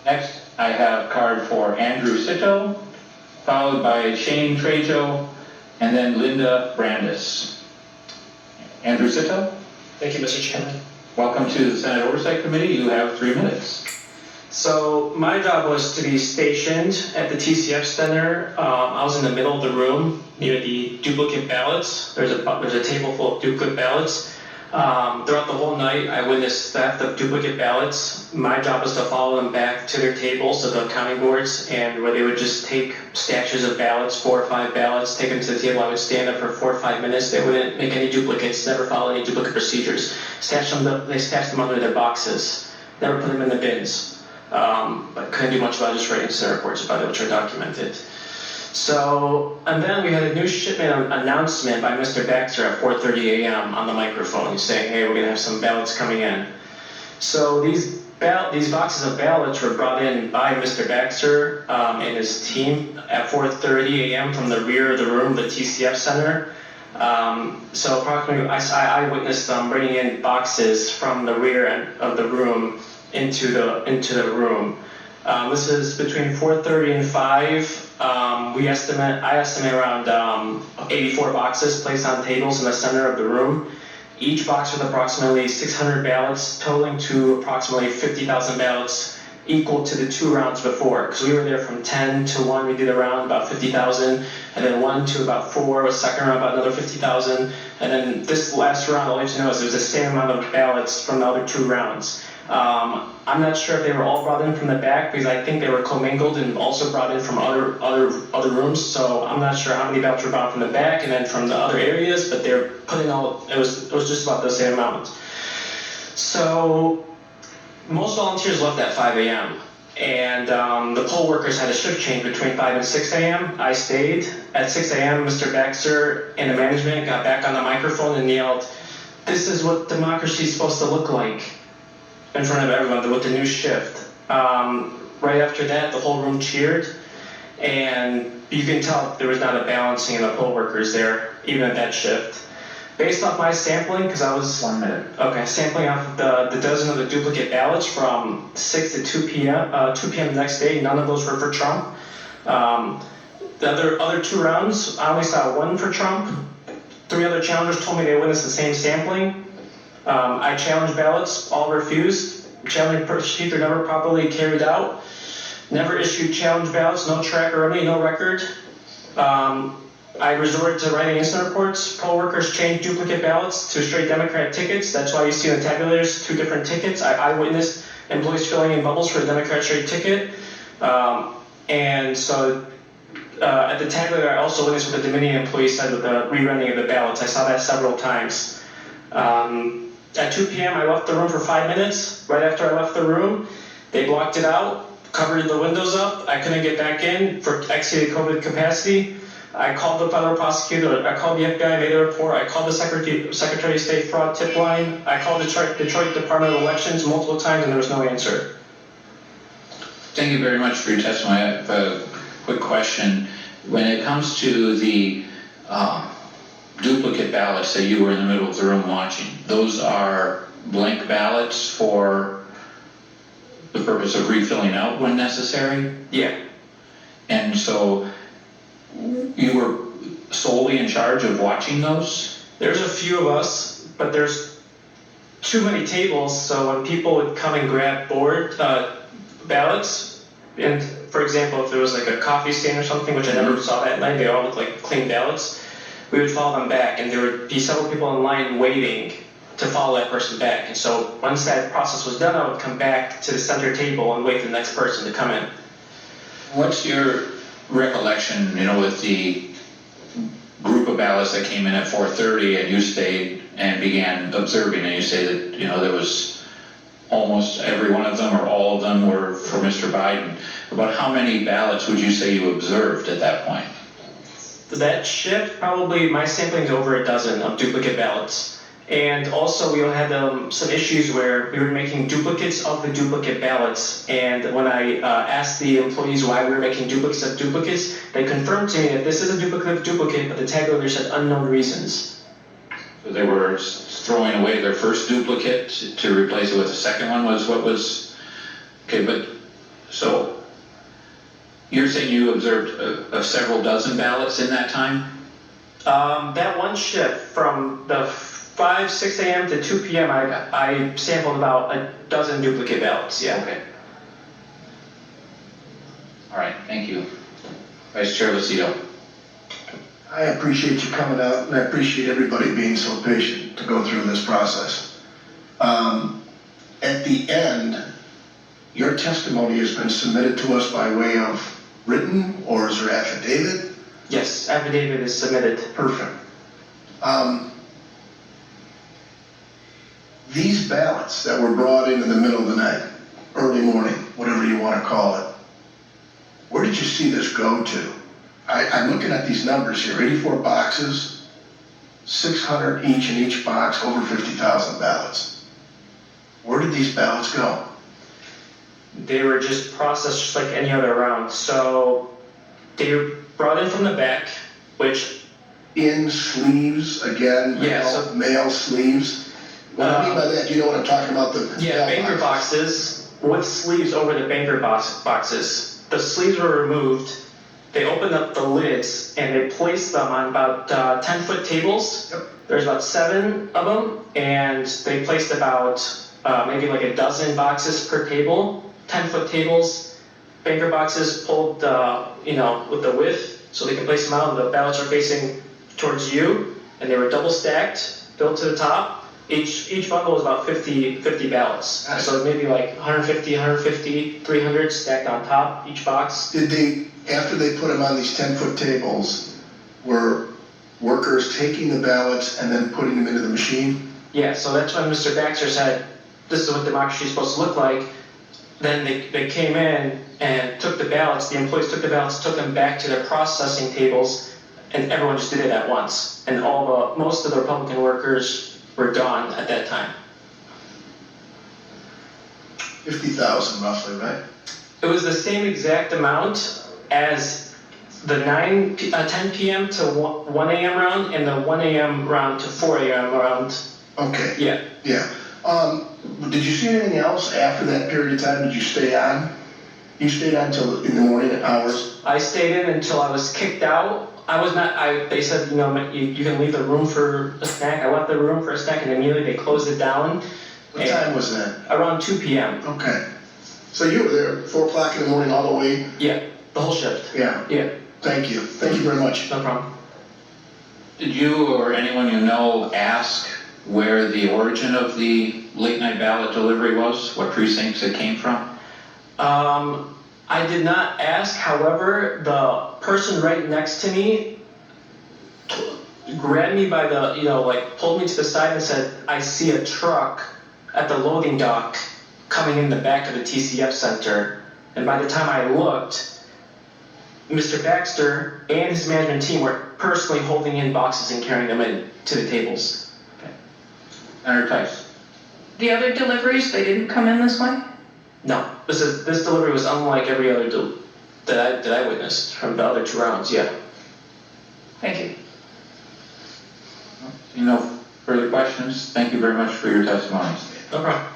Next, I have card for Andrew Sito, followed by Shane Trejo, and then Linda Brandis. Andrew Sito? Thank you, Mr. Chairman. Welcome to the Senate Oversight Committee. You have 3 minutes. So my job was to be stationed at the TCF Center. I was in the middle of the room near the duplicate ballots. There's a table full of duplicate ballots. Throughout the whole night, I witnessed theft of duplicate ballots. My job was to follow them back to their tables, to the counting boards, and where they would just take stashes of ballots, 4 or 5 ballots, take them to the table. I would stand up for 4 or 5 minutes. They wouldn't make any duplicates, never follow any duplicate procedures. They stashed them under their boxes, never put them in the bins. But couldn't do much about just writing incident reports about it, which are documented. So, and then we had a new shipment announcement by Mr. Baxter at 4:30 a.m. on the microphone saying, hey, we're going to have some ballots coming in. So these boxes of ballots were brought in by Mr. Baxter and his team at 4:30 a.m. from the rear of the room, the TCF Center. So approximately, I witnessed them bringing in boxes from the rear end of the room into the room. This is between 4:30 and 5. I estimate around 84 boxes placed on tables in the center of the room. Each box with approximately 600 ballots, totaling to approximately 50,000 ballots, equal to the 2 rounds before. Because we were there from 10 to 1, we did a round about 50,000, and then 1 to about 4, a second round about another 50,000, and then this last round, I'll let you know, is it was the same amount of ballots from the other 2 rounds. I'm not sure if they were all brought in from the back because I think they were commingled and also brought in from other rooms. So I'm not sure how many ballots were brought from the back and then from the other areas, but they're putting all. It was just about the same amount. So most volunteers left at 5 a.m. and the poll workers had a shift change between 5 and 6 a.m. I stayed. At 6 a.m., Mr. Baxter and the management got back on the microphone and yelled, "This is what democracy is supposed to look like," in front of everyone with the new shift. Right after that, the whole room cheered, and you can tell there was not a balancing in the poll workers there, even at that shift. Based off my sampling, because I was 1 minute. Okay, sampling off the dozen of the duplicate ballots from 6 to 2 p.m. 2 p.m. the next day, none of those were for Trump. The other 2 rounds, I only saw 1 for Trump. 3 other challengers told me they witnessed the same sampling. I challenged ballots, all refused. Challenging procedure never properly carried out. Never issued challenge ballots, no tracker of me, no record. I resorted to writing incident reports. Poll workers changed duplicate ballots to straight Democratic tickets. That's why you see in the tabulators 2 different tickets. I witnessed employees filling in bubbles for a Democrat straight ticket. And so at the tabulator, I also witnessed what the Dominion employee said with the rerunning of the ballots. I saw that several times. At 2 p.m., I left the room for 5 minutes. Right after I left the room, they blocked it out, covered the windows up. I couldn't get back in for exceeded COVID capacity. I called the federal prosecutor. I called the FBI, made a report. I called the Secretary of State fraud tip line. I called Detroit Department of Elections multiple times, and there was no answer. Thank you very much for your testimony. I have a quick question. When it comes to the duplicate ballots that you were in the middle of the room watching, those are blank ballots for the purpose of refilling out when necessary? Yeah. And so you were solely in charge of watching those? There's a few of us, but there's too many tables, so when people would come and grab ballots, and for example, if there was like a coffee stain or something, which I never saw that night, they all looked like clean ballots, we would follow them back, and there would be several people in line waiting to follow that person back. And so once that process was done, I would come back to the center table and wait for the next person to come in. What's your recollection, with the group of ballots that came in at 4:30 and you stayed and began observing, and you say that, there was almost every one of them or all of them were for Mr. Biden. About how many ballots would you say you observed at that point? That shift, probably my sampling is over a dozen of duplicate ballots. And also we had some issues where we were making duplicates of the duplicate ballots. And when I asked the employees why we were making duplicates of duplicates, they confirmed to me that this is a duplicate, but the tabulator said unknown reasons. So they were throwing away their first duplicate to replace it with a second one was what was... Okay, but So you're saying you observed several dozen ballots in that time? That one shift from the 6 a.m. to 2 p.m., I sampled about a dozen duplicate ballots, yeah. Okay. All right, thank you. Vice Chair Sito. I appreciate you coming out, and I appreciate everybody being so patient to go through this process. At the end, your testimony has been submitted to us by way of written, or is there affidavit? Yes, affidavit is submitted. Perfect. These ballots that were brought in the middle of the night, early morning, whatever you want to call it, where did you see this go to? I'm looking at these numbers here, 84 boxes, 600 each in each box, over 50,000 ballots. Where did these ballots go? They were just processed just like any other round. So they were brought in from the back, which... In sleeves, again, Yeah, mail sleeves. What I mean by that, do you know what I'm talking about? Yeah, banker boxes with sleeves over the banker boxes. The sleeves were removed. They opened up the lids and they placed them on about 10-foot tables. Yep. There's about 7 of them, and they placed about maybe like a dozen boxes per table, 10-foot tables. Banker boxes pulled, with the width, so they can place them out. The ballots are facing towards you, and they were double stacked, built to the top. Each bundle was about 50 ballots. Nice. So maybe like 150, 300 stacked on top each box. Did they, after they put them on these 10-foot tables, were workers taking the ballots and then putting them into the machine? Yeah, so that's when Mr. Baxter said, this is what democracy is supposed to look like. Then they came in and took the ballots, the employees took the ballots, took them back to their processing tables, and everyone just did it at once. And most of the Republican workers were gone at that time. 50,000 roughly, right? It was the same exact amount as the 10 p.m. to 1 a.m. round and the 1 a.m. round to 4 a.m. round. Okay. Yeah. Yeah. Did you see anything else after that period of time? Did you stay on? You stayed on till in the morning hours? I stayed in until I was kicked out. They said, you can leave the room for a snack. I left the room for a snack and immediately they closed it down. What time was that? Around 2 p.m. Okay. So you were there 4 o'clock in the morning all the way? Yeah, the whole shift. Yeah. Yeah. Thank you. Thank you very much. No problem. Did you or anyone you know ask where the origin of the late night ballot delivery was? What precincts it came from? I did not ask. However, the person right next to me grabbed me by pulled me to the side and said, I see a truck at the loading dock coming in the back of the TCF center. And by the time I looked, Mr. Baxter and his management team were personally holding in boxes and carrying them in to the tables. Okay. Senator Tice. The other deliveries, they didn't come in this way? No, this delivery was unlike every other that I witnessed from the other 2 rounds. Yeah. Thank you. No further questions. Thank you very much for your testimonies. No problem.